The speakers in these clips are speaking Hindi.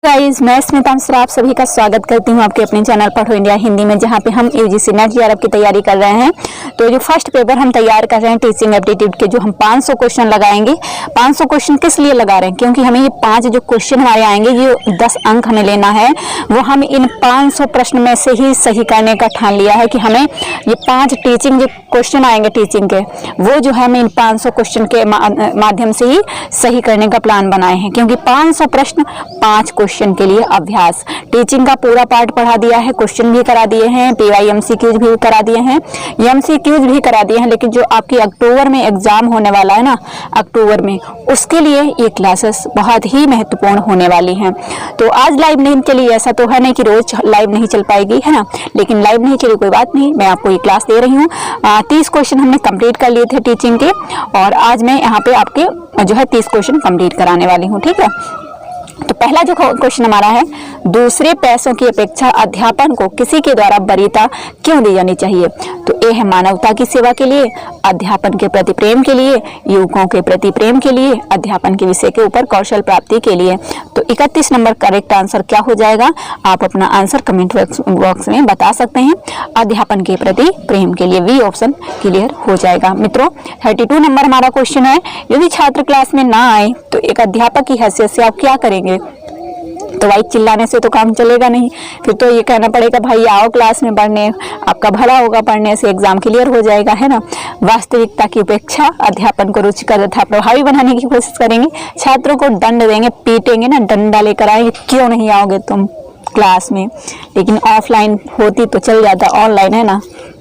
गाइस, मैं स्मिता मिश्रा आप सभी का स्वागत करती हूं आपके अपने चैनल पढ़ो इंडिया हिंदी में, जहां पे हम यूजीसी नेट जेआरएफ की तैयारी कर रहे हैं। तो जो फर्स्ट पेपर हम तैयार कर रहे हैं टीचिंग एप्टीट्यूड के, जो हम 500 क्वेश्चन लगाएंगे। 500 क्वेश्चन किस लिए लगा रहे हैं? क्योंकि हमें ये 5 जो क्वेश्चन हमारे आएंगे, ये 10 अंक हमें लेना है। वो हम इन 500 प्रश्न में से ही सही करने का ठान लिया है कि हमें ये 5 टीचिंग जो क्वेश्चन आएंगे टीचिंग के, वो जो है हमें इन 500 क्वेश्चन के माध्यम से ही सही करने का प्लान बनाए हैं। क्योंकि 500 प्रश्न 5 क्वेश्चन के लिए अभ्यास। टीचिंग का पूरा पार्ट पढ़ा दिया है, क्वेश्चन भी करा दिए हैं, पीवाई एमसीक्यूज भी करा दिए हैं, एमसीक्यूज भी करा दिए हैं। लेकिन जो आपकी अक्टूबर में एग्जाम होने वाला है ना, अक्टूबर में, उसके लिए ये क्लासेस बहुत ही महत्वपूर्ण होने वाली हैं। तो आज लाइव नहीं चली, ऐसा तो है नहीं कि रोज लाइव नहीं चल पाएगी, है ना, लेकिन लाइव नहीं चली कोई बात नहीं, मैं आपको ये क्लास दे रही हूँ। 30 क्वेश्चन हमने कंप्लीट कर लिए थे टीचिंग के, और आज मैं यहाँ पे आपके जो है 30 क्वेश्चन कंप्लीट कराने वाली हूँ। ठीक है, तो पहला जो क्वेश्चन हमारा है, दूसरे पैसों की अपेक्षा अध्यापन को किसी के द्वारा वरीयता क्यों दी जानी चाहिए? तो ए है मानवता की सेवा के लिए, अध्यापन के प्रति प्रेम के लिए, युवकों के प्रति प्रेम के लिए, अध्यापन के विषय के ऊपर कौशल प्राप्ति के लिए। तो 31 नंबर करेक्ट आंसर क्या हो जाएगा? आप अपना आंसर कमेंट बॉक्स में बता सकते हैं। अध्यापन के प्रति प्रेम के लिए, वी ऑप्शन क्लियर हो जाएगा। मित्रों, 32 नंबर हमारा क्वेश्चन है, यदि छात्र क्लास में ना आए तो एक अध्यापक की हैसियत से आप क्या करेंगे? तो भाई चिल्लाने से तो काम चलेगा नहीं, फिर तो ये कहना पड़ेगा भाई आओ क्लास में पढ़ने, आपका भला होगा, पढ़ने से एग्जाम क्लियर हो जाएगा, है ना। वास्तविकता की उपेक्षा, अध्यापन को रुचिकर तथा प्रभावी बनाने की कोशिश करेंगे, छात्रों को दंड देंगे, पीटेंगे ना, डंडा लेकर आएंगे, क्यों नहीं आओगे तुम क्लास में। लेकिन ऑफलाइन होती तो चल जाता, ऑनलाइन है ना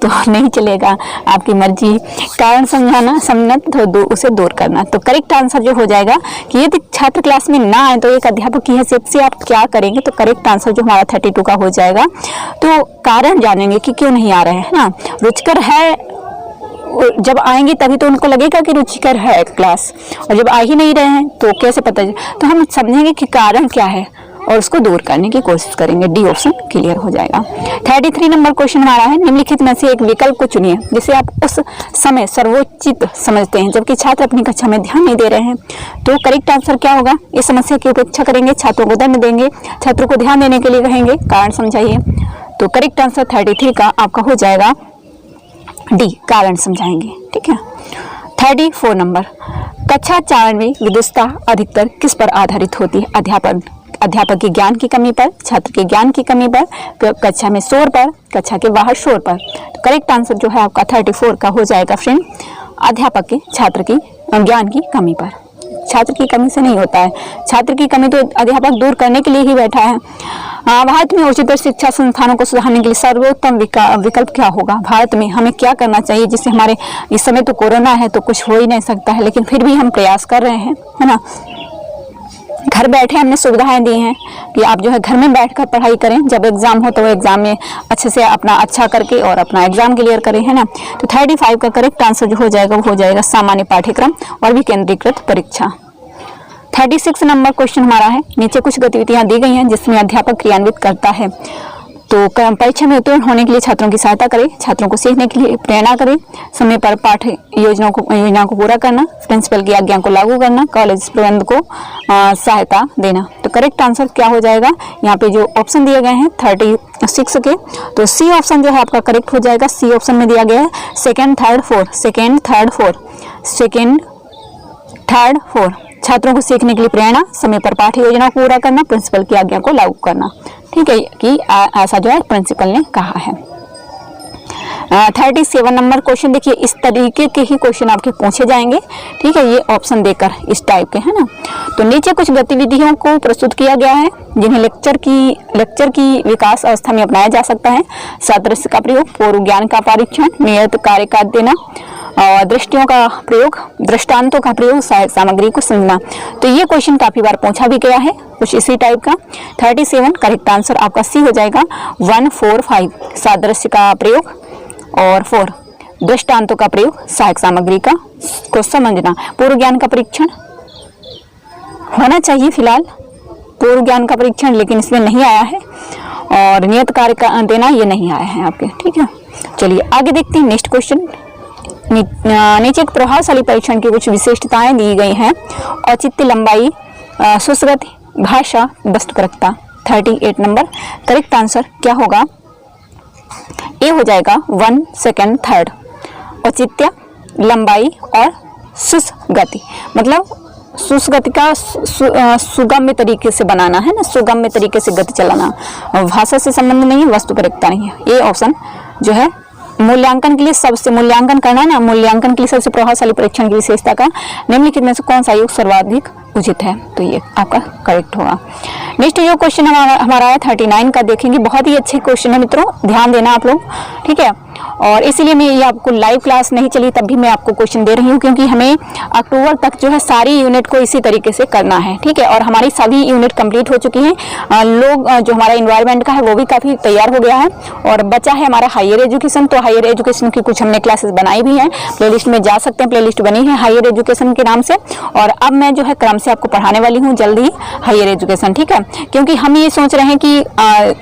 तो नहीं चलेगा, आपकी मर्जी। कारण समझना तो उसे दूर करना। तो करेक्ट आंसर जो हो जाएगा कि यदि छात्र क्लास में ना आए तो एक अध्यापक की हैसियत से आप क्या करेंगे? तो करेक्ट आंसर जो हमारा 32 का हो जाएगा। तो कारण जानेंगे कि क्यों नहीं आ रहे हैं, ना। रुचिकर है, जब आएंगे तभी तो उनको लगेगा कि रुचिकर है क्लास, और जब आ ही नहीं रहे हैं तो कैसे पता? तो हम समझेंगे कि कारण क्या है और उसको दूर करने की कोशिश करेंगे। डी ऑप्शन क्लियर हो जाएगा। 33 नंबर क्वेश्चन हमारा है, निम्नलिखित में से एक विकल्प को चुनिए जिसे आप उस समय सर्वोचित समझते हैं जबकि छात्र अपनी कक्षा में ध्यान नहीं दे रहे हैं। तो करेक्ट आंसर क्या होगा? इस समस्या की उपेक्षा करेंगे, छात्रों को दंड देंगे, छात्रों को ध्यान देने के लिए कहेंगे, कारण समझाइए। तो करेक्ट आंसर 33 का आपका हो जाएगा डी, कारण समझाएंगे। ठीक है। 34 नंबर, कक्षा 4 में विदुषता अधिकतर किस पर आधारित होती है? अध्यापक के ज्ञान की कमी पर, छात्र के ज्ञान की कमी पर, कक्षा में शोर पर, कक्षा के बाहर शोर पर। तो करेक्ट आंसर जो है आपका 34 का हो जाएगा फ्रेंड, अध्यापक के छात्र की ज्ञान की कमी पर। छात्र की कमी से नहीं होता है, छात्र की कमी तो अध्यापक दूर करने के लिए ही बैठा है। भारत में उच्चतर शिक्षा संस्थानों को सुधारने के लिए सर्वोत्तम विकल्प क्या होगा? भारत में हमें क्या करना चाहिए जिससे हमारे, इस समय तो कोरोना है तो कुछ हो ही नहीं सकता है, लेकिन फिर भी हम प्रयास कर रहे हैं, है ना। घर बैठे हमने सुविधाएं दी हैं कि आप जो है घर में बैठकर पढ़ाई करें, जब एग्जाम हो तो वो एग्जाम में अच्छे से अपना अच्छा करके और अपना एग्जाम क्लियर करें, है ना। तो 35 का करेक्ट आंसर जो हो जाएगा वो हो जाएगा सामान्य पाठ्यक्रम और विकेंद्रीकृत परीक्षा। 36 नंबर क्वेश्चन हमारा है, नीचे कुछ गतिविधियां दी गई हैं जिसमें अध्यापक क्रियान्वित करता है। तो परीक्षा में उत्तीर्ण होने के लिए छात्रों की सहायता करें, छात्रों को सीखने के लिए प्रेरणा करें, समय पर पाठ योजना को पूरा करना, प्रिंसिपल की आज्ञा को लागू करना, कॉलेज प्रबंध को सहायता देना। तो करेक्ट आंसर क्या हो जाएगा? यहाँ पे जो ऑप्शन दिए गए हैं 36 के, तो सी ऑप्शन जो है आपका करेक्ट हो जाएगा। सी ऑप्शन में दिया गया है सेकेंड थर्ड फोर्थ। छात्रों को सीखने के लिए प्रेरणा, समय पर पाठ्य योजना को पूरा करना, प्रिंसिपल की आज्ञा को लागू करना। ठीक है, कि ऐसा जो है प्रिंसिपल ने कहा है। 37 नंबर क्वेश्चन देखिए, इस तरीके के ही क्वेश्चन आपके पूछे जाएंगे। ठीक है, ये ऑप्शन देकर इस टाइप के, है ना। तो नीचे कुछ गतिविधियों को प्रस्तुत किया गया है जिन्हें लेक्चर की विकास अवस्था में अपनाया जा सकता है। सादृश्य का प्रयोग, पूर्व ज्ञान का परीक्षण, नियत कार्य का देना, और दृष्टांतों का प्रयोग, सहायक सामग्री को समझना। तो ये क्वेश्चन काफी बार पूछा भी गया है, कुछ इसी टाइप का। 37 करेक्ट आंसर आपका सी हो जाएगा। 1, 4, 5 सादृश्य का प्रयोग, और 4 दृष्टांतों का प्रयोग, सहायक सामग्री को समझना। पूर्व ज्ञान का परीक्षण होना चाहिए फिलहाल, पूर्व ज्ञान का परीक्षण, लेकिन इसमें नहीं आया है, और नियत कार्य का देना ये नहीं आया है आपके। ठीक है, चलिए आगे देखते हैं नेक्स्ट क्वेश्चन। नीचे एक प्रभावशाली परीक्षण की कुछ विशिष्टताएं दी गई हैं। औचित्य, लंबाई, सुश्रुति, भाषा, वस्तुपरकता। 38 नंबर करेक्ट आंसर क्या होगा? ए हो जाएगा 1, 2, 3। औचित्य, लंबाई और सुगति, मतलब सुगति का सुगम्य तरीके से बनाना है ना, सुगम्य तरीके से गति चलाना। भाषा से संबंध नहीं है, वस्तुपरकता नहीं है। ए ऑप्शन जो है मूल्यांकन के लिए सबसे मूल्यांकन करना ना, मूल्यांकन के लिए सबसे प्रभावशाली परीक्षण की विशेषता का निम्नलिखित में से कौन सा योग सर्वाधिक उचित है? तो ये आपका करेक्ट होगा। नेक्स्ट जो क्वेश्चन हमारा है 39 का देखेंगे। बहुत ही अच्छे क्वेश्चन है मित्रों, ध्यान देना आप लोग, ठीक है। और इसीलिए मैं ये आपको लाइव क्लास नहीं चली तब भी मैं आपको क्वेश्चन दे रही हूँ, क्योंकि हमें अक्टूबर तक जो है सारी यूनिट को इसी तरीके से करना है, ठीक है। और हमारी सभी यूनिट कंप्लीट हो चुकी हैं। लोग जो हमारा इन्वायरमेंट का है वो भी काफ़ी तैयार हो गया है, और बचा है हमारा हायर एजुकेशन। तो हायर एजुकेशन की कुछ हमने क्लासेस बनाई भी हैं, प्लेलिस्ट में जा सकते हैं, प्लेलिस्ट बनी है हायर एजुकेशन के नाम से। और अब मैं जो है क्रम से आपको पढ़ाने वाली हूँ जल्दी ही हायर एजुकेशन, ठीक है। क्योंकि हम ये सोच रहे हैं कि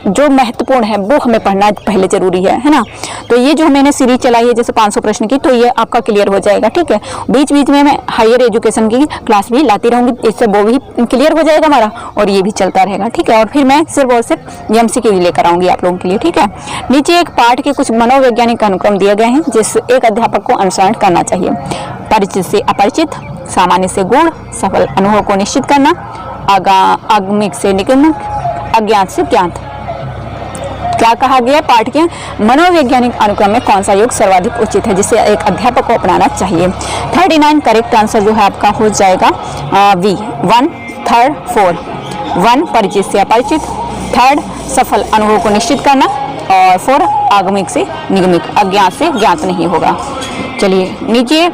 जो महत्वपूर्ण है वो हमें पढ़ना पहले जरूरी है ना। तो ये जो मैंने सीरीज चलाई है जैसे 500 प्रश्न की, तो ये आपका क्लियर हो जाएगा, ठीक है। बीच बीच में मैं हायर एजुकेशन की क्लास भी लाती रहूंगी, इससे वो भी क्लियर हो जाएगा हमारा, और ये भी चलता रहेगा, ठीक है। और फिर मैं सिर्फ और सिर्फ एमसीक्यू लेकर आऊंगी आप लोगों के लिए, ठीक है। नीचे एक पाठ के कुछ मनोवैज्ञानिक अनुक्रम दिए गए हैं जिस एक अध्यापक को अनुसरण करना चाहिए। परिचित से अपरिचित, सामान्य से गूढ़, सफल अनुभव को निश्चित करना, आगमिक से निगमिक, अज्ञात से ज्ञात। क्या कहा गया? पाठ के मनोवैज्ञानिक अनुक्रम में कौन सा योग सर्वाधिक उचित है जिसे एक अध्यापक को अपनाना चाहिए? 39 करेक्ट आंसर जो है आपका हो जाएगा बी 1, 3, 4। 1 परिचित से अपरिचित, 3 सफल अनुभव को निश्चित करना, और 4 आगमिक से निगमिक, अज्ञात से ज्ञात नहीं होगा। चलिए नीचे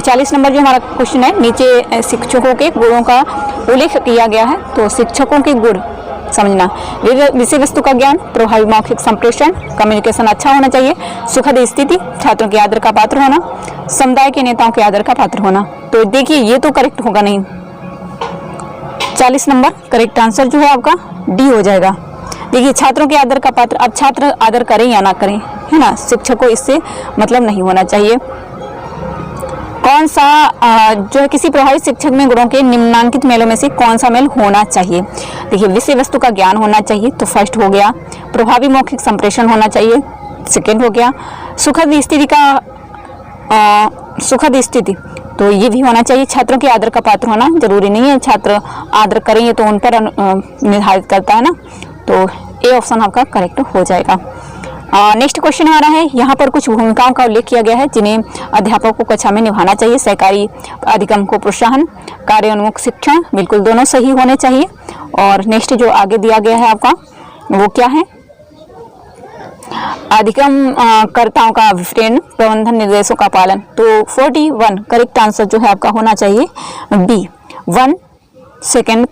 40 नंबर जो हमारा क्वेश्चन है, नीचे शिक्षकों के गुणों का उल्लेख किया गया है। तो शिक्षकों के गुण समझना, विषय वस्तु का ज्ञान, प्रभावी मौखिक संप्रेषण, कम्युनिकेशन अच्छा होना चाहिए, सुखद स्थिति, छात्रों के आदर का पात्र होना, समुदाय के नेताओं के आदर का पात्र होना। तो देखिए ये तो करेक्ट होगा नहीं। 40 नंबर करेक्ट आंसर जो है आपका डी हो जाएगा। देखिए छात्रों के आदर का पात्र, अब छात्र आदर करें या ना करें, है ना, शिक्षक को इससे मतलब नहीं होना चाहिए। कौन सा जो है किसी प्रभावित शिक्षक में गुणों के निम्नांकित मेलों में से कौन सा मेल होना चाहिए? देखिए विषय वस्तु का ज्ञान होना चाहिए, तो फर्स्ट हो गया। प्रभावी मौखिक संप्रेषण होना चाहिए, सेकेंड हो गया। सुखद स्थिति का सुखद स्थिति, तो ये भी होना चाहिए। छात्रों के आदर का पात्र होना, जरूरी नहीं है छात्र आदर करेंगे तो उन पर निर्धारित करता है ना, तो ए ऑप्शन आपका करेक्ट हो जाएगा। नेक्स्ट क्वेश्चन आ रहा है, यहाँ पर कुछ भूमिकाओं का उल्लेख किया गया है जिन्हें अध्यापकों को कक्षा में निभाना चाहिए। सहकारी अधिगम को प्रोत्साहन, कार्योन्मुख शिक्षण, बिल्कुल दोनों सही होने चाहिए। और नेक्स्ट जो आगे दिया गया है आपका वो क्या है? अधिगम कर्ताओं का अभिप्रेरण, प्रबंधन निर्देशों का पालन। तो 41 करेक्ट आंसर जो है आपका होना चाहिए बी 1, 2, 3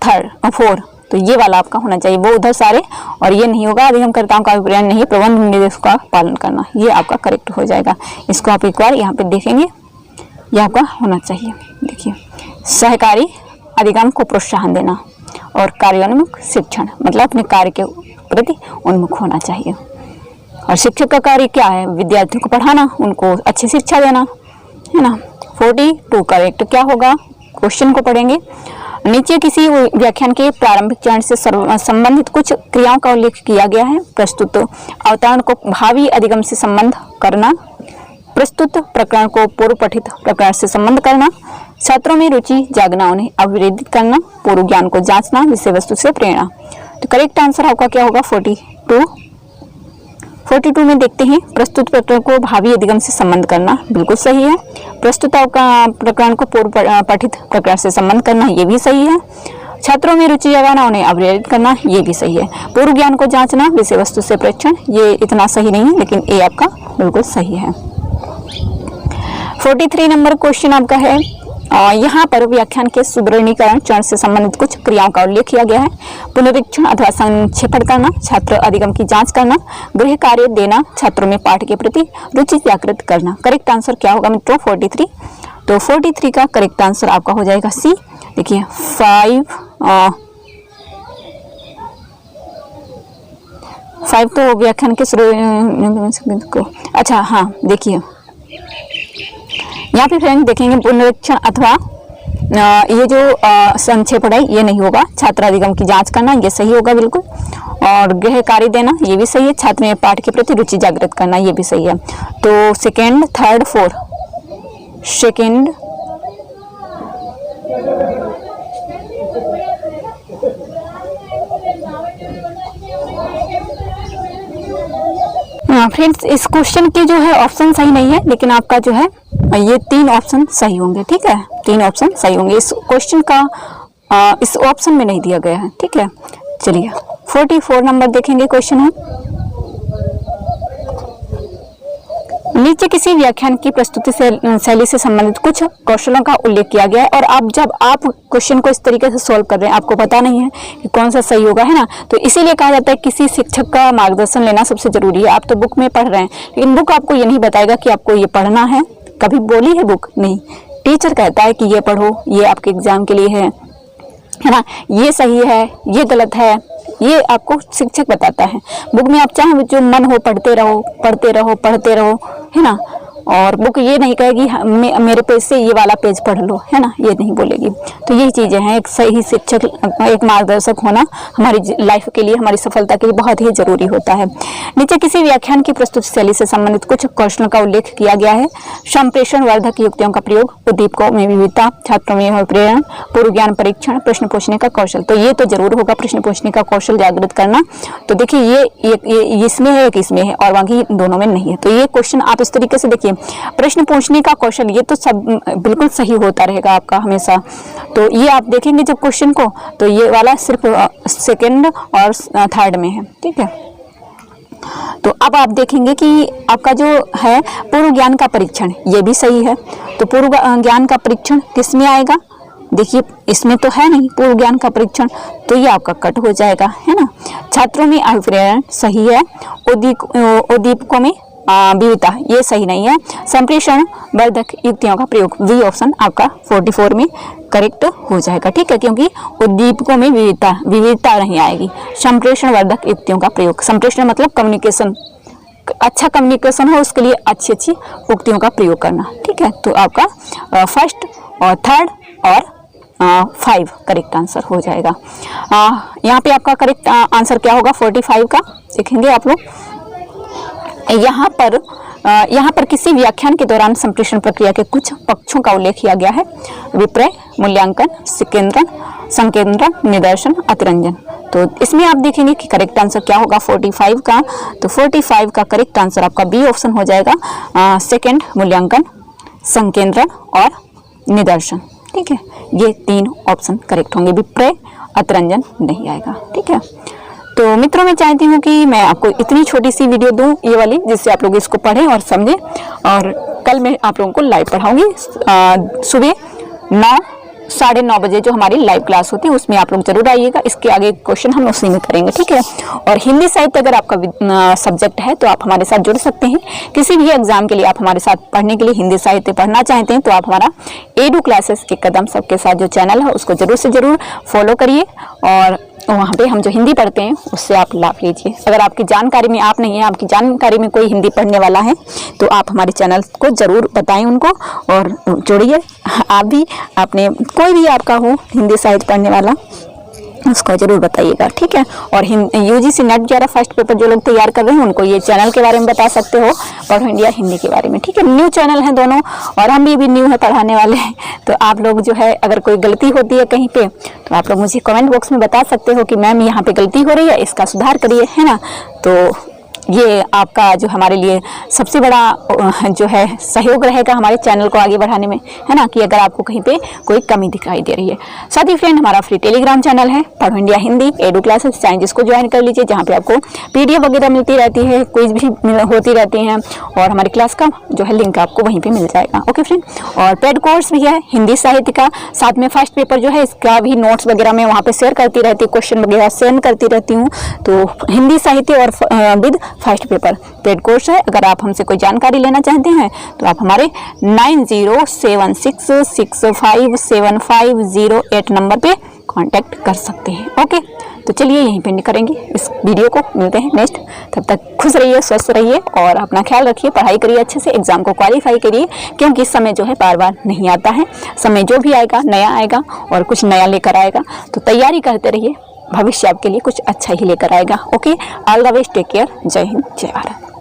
और 4। तो ये वाला आपका होना चाहिए, वो उधर सारे, और ये नहीं होगा। अधिगमकर्ताओं का अभिप्राय नहीं, प्रबंध निर्देशों का पालन करना, ये आपका करेक्ट हो जाएगा। इसको आप एक बार यहाँ पे देखेंगे, ये आपका होना चाहिए। देखिए सहकारी अधिगम को प्रोत्साहन देना, और कार्योन्मुख शिक्षण मतलब अपने कार्य के प्रति उन्मुख होना चाहिए। और शिक्षक का कार्य क्या है? विद्यार्थियों को पढ़ाना, उनको अच्छी शिक्षा देना, है ना। 42 करेक्ट क्या होगा? क्वेश्चन को पढ़ेंगे। नीचे किसी व्याख्यान के प्रारंभिक चरण से संबंधित कुछ क्रियाओं का उल्लेख किया गया है। प्रस्तुत अवतरण को भावी अधिगम से संबंध करना, प्रस्तुत प्रकरण को पूर्व पठित प्रकरण से संबंध करना, छात्रों में रुचि जागना, उन्हें अभिवेदित करना, पूर्व ज्ञान को जांचना, विषय वस्तु से प्रेरणा। तो करेक्ट आंसर आपका क्या होगा? 42 में देखते हैं, प्रस्तुत प्रकरण को भावी अधिगम से संबंध करना, बिल्कुल सही है। प्रस्तुत प्रकरण को पूर्व पठित प्रकरण से संबंध करना, ये भी सही है। छात्रों में रुचि जगाना, उन्हें अभिप्रेरित करना, ये भी सही है। पूर्व ज्ञान को जांचना, विषय वस्तु से प्रेक्षण, ये इतना सही नहीं है, लेकिन ये आपका बिल्कुल सही है। 43 नंबर क्वेश्चन आपका है, यहाँ पर व्याख्यान के सुदृढ़ीकरण चरण से संबंधित कुछ क्रियाओं का उल्लेख किया गया है। पुनरीक्षण अथवा संक्षेपण करना, छात्र अधिगम की जांच करना, गृह कार्य देना, छात्रों में पाठ के प्रति रुचि जागृत करना। करेक्ट आंसर क्या होगा मित्रों? 43। तो 43 का करेक्ट आंसर आपका हो जाएगा सी। देखिए 5 तो व्याख्यान के शुरू। अच्छा हाँ, देखिए यहाँ पे फ्रेंड देखेंगे पुनरीक्षण अथवा ये जो संक्षेप है ये नहीं होगा। छात्राधिगम की जांच करना ये सही होगा बिल्कुल। और गृह कार्य देना ये भी सही है। छात्र में पाठ के प्रति रुचि जागृत करना ये भी सही है। तो second, third, fourth, second, friends इस क्वेश्चन के जो है ऑप्शन सही नहीं है, लेकिन आपका जो है ये 3 ऑप्शन सही होंगे। ठीक है, 3 ऑप्शन सही होंगे। इस क्वेश्चन का इस ऑप्शन में नहीं दिया गया है। ठीक है, चलिए 44 नंबर देखेंगे क्वेश्चन है। नीचे किसी व्याख्यान की प्रस्तुति शैली से संबंधित कुछ कौशलों का उल्लेख किया गया है और आप जब आप क्वेश्चन को इस तरीके से सॉल्व कर रहे हैं, आपको पता नहीं है कि कौन सा सही होगा, है ना। तो इसीलिए कहा जाता है किसी शिक्षक का मार्गदर्शन लेना सबसे जरूरी है। आप तो बुक में पढ़ रहे हैं, लेकिन बुक आपको ये नहीं बताएगा कि आपको ये पढ़ना है। कभी बोली है बुक? नहीं। टीचर कहता है कि ये पढ़ो, ये आपके एग्जाम के लिए है ना, ये सही है, ये गलत है, ये आपको शिक्षक बताता है। बुक में आप चाहे जो मन हो पढ़ते रहो, पढ़ते रहो, पढ़ते रहो, है ना। और बुक ये नहीं कहेगी मेरे पेज से ये वाला पेज पढ़ लो, है ना, ये नहीं बोलेगी। तो यही चीज़ें हैं। एक सही शिक्षक, एक मार्गदर्शक होना हमारी लाइफ के लिए, हमारी सफलता के लिए बहुत ही जरूरी होता है। नीचे किसी व्याख्यान की प्रस्तुत शैली से संबंधित कुछ कौशलों का उल्लेख किया गया है। संप्रेषण वर्धक युक्तियों का प्रयोग, उद्दीपकों में विविधता, छात्रों में प्रेरणा, पूर्व ज्ञान परीक्षण, प्रश्न पूछने का कौशल। तो ये तो जरूर होगा, प्रश्न पूछने का कौशल जागृत करना। तो देखिए ये इसमें है, एक इसमें है और बाकी दोनों में नहीं है। तो ये क्वेश्चन आप इस तरीके से देखिए, प्रश्न पूछने का कौशल ये तो सब बिल्कुल सही होता रहेगा आपका हमेशा। तो ये आप देखेंगे जब क्वेश्चन को, तो ये वाला सिर्फ सेकंड और थर्ड में है। ठीक है, तो अब आप देखेंगे कि आपका जो है पूर्व ज्ञान का परीक्षण, ये भी सही है। तो पूर्व ज्ञान का परीक्षण किस में आएगा? देखिए इसमें तो है नहीं पूर्व ज्ञान का परीक्षण, तो ये आपका कट हो जाएगा, है ना। छात्रों में अभिप्रेरण सही है। उद्दीपकों में विविधता ये सही नहीं है। संप्रेषण वर्धक युक्तियों का प्रयोग, वी ऑप्शन आपका 44 में करेक्ट हो जाएगा। ठीक है, क्योंकि उद्दीपकों में विविधता नहीं आएगी। संप्रेषण वर्धक युक्तियों का प्रयोग, संप्रेषण मतलब कम्युनिकेशन, अच्छा कम्युनिकेशन हो उसके लिए अच्छी अच्छी उक्तियों का प्रयोग करना। ठीक है, तो आपका फर्स्ट और थर्ड और 5 करेक्ट आंसर हो जाएगा। यहाँ पे आपका करेक्ट आंसर क्या होगा 45 का, देखेंगे आप लोग। यहाँ पर किसी व्याख्यान के दौरान संप्रेषण प्रक्रिया के कुछ पक्षों का उल्लेख किया गया है। विपर्य, मूल्यांकन, संकेंद्रण, निदर्शन, अतिरंजन। तो इसमें आप देखेंगे कि करेक्ट आंसर क्या होगा 45 का। तो 45 का करेक्ट आंसर आपका बी ऑप्शन हो जाएगा। सेकंड मूल्यांकन, संकेंद्रण और निदर्शन। ठीक है, ये 3 ऑप्शन करेक्ट होंगे। विपर्य, अतिरंजन नहीं आएगा। ठीक है, तो मित्रों मैं चाहती हूँ कि मैं आपको इतनी छोटी सी वीडियो दूँ ये वाली, जिससे आप लोग इसको पढ़ें और समझें। और कल मैं आप लोगों को लाइव पढ़ाऊंगी सुबह 9, 9:30 बजे जो हमारी लाइव क्लास होती है उसमें आप लोग जरूर आइएगा। इसके आगे क्वेश्चन हम उसी में करेंगे। ठीक है, और हिंदी साहित्य अगर आपका सब्जेक्ट है तो आप हमारे साथ जुड़ सकते हैं। किसी भी एग्जाम के लिए आप हमारे साथ पढ़ने के लिए हिंदी साहित्य पढ़ना चाहते हैं तो आप हमारा एडू क्लासेस के कदम सबके साथ जो चैनल है उसको जरूर से जरूर फॉलो करिए और वहाँ पे हम जो हिंदी पढ़ते हैं उससे आप लाभ लीजिए। अगर आपकी जानकारी में आप नहीं है, आपकी जानकारी में कोई हिंदी पढ़ने वाला है तो आप हमारे चैनल को ज़रूर बताएं उनको और जोड़िए। आप भी आपने कोई भी आपका हो हिंदी साहित्य पढ़ने वाला उसको जरूर बताइएगा। ठीक है, और यूजीसी नेट द्वारा फर्स्ट पेपर जो लोग तैयार कर रहे हैं उनको ये चैनल के बारे में बता सकते हो, पढ़ो इंडिया हिंदी के बारे में। ठीक है, न्यू चैनल है दोनों और हम भी न्यू है पढ़ाने वाले हैं। तो आप लोग जो है अगर कोई गलती होती है कहीं पे तो आप लोग मुझे कमेंट बॉक्स में बता सकते हो कि मैम यहाँ पे गलती हो रही है, इसका सुधार करिए, है ना। तो ये आपका जो हमारे लिए सबसे बड़ा जो है सहयोग रहेगा हमारे चैनल को आगे बढ़ाने में, है ना, कि अगर आपको कहीं पे कोई कमी दिखाई दे रही है। साथ ही फ्रेंड हमारा फ्री टेलीग्राम चैनल है पढ़ो इंडिया हिंदी एडू क्लासेस, चाहे जिसको ज्वाइन कर लीजिए, जहाँ पे आपको PDF वगैरह मिलती रहती है, क्विज भी होती रहती हैं और हमारी क्लास का जो है लिंक आपको वहीं पर मिल जाएगा। ओके फ्रेंड, और पेड कोर्स भी है हिंदी साहित्य का, साथ में फर्स्ट पेपर जो है इसका भी नोट्स वगैरह मैं वहाँ पर शेयर करती रहती हूँ, क्वेश्चन वगैरह सेंड करती रहती हूँ। तो हिंदी साहित्य और with first paper paid course है। अगर आप हमसे कोई जानकारी लेना चाहते हैं तो आप हमारे 9076657508 नंबर पे कांटेक्ट कर सकते हैं। ओके, तो चलिए यहीं पे करेंगे इस वीडियो को, मिलते हैं नेक्स्ट। तब तक खुश रहिए, स्वस्थ रहिए और अपना ख्याल रखिए, पढ़ाई करिए अच्छे से, एग्जाम को क्वालिफाई करिए, क्योंकि इस समय जो है बार बार नहीं आता है। समय जो भी आएगा नया आएगा और कुछ नया लेकर आएगा, तो तैयारी करते रहिए, भविष्य आपके लिए कुछ अच्छा ही लेकर आएगा। Okay, all the best, take care, जय हिंद, जय भारत।